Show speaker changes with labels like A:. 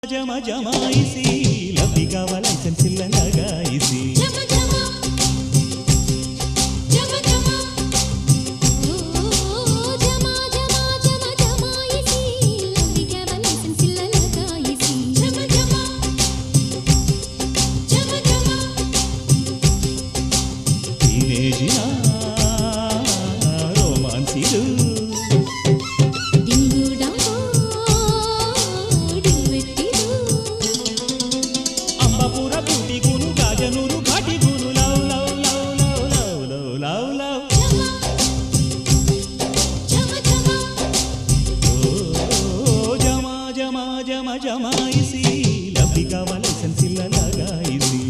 A: ಜಮ ಜಮಾಯಿಸಿ ಲಬ್ಬಿಗಾವ ಲೈಸೆನ್ಸ್ ಇಲ್ಲ ಲಗಾಯಿಸಿ ಟೀನೇಜಿನ ರೋಮಾನ್ಸ್ ಇದು ಅಂಬಾಪುರ ಬ್ಯೂಟಿಗೂನು ಗಾಜನೂರು ಘಾಟಿಗೂನು love love love love love love love love ಜಮ ಜಮ ಜಮ ಜಮಾಯಿಸಿ ಲಬ್ಬಿಗಾವ ಲೈಸೆನ್ಸ್ ಇಲ್ಲ ಲಗಾಯಿಸಿ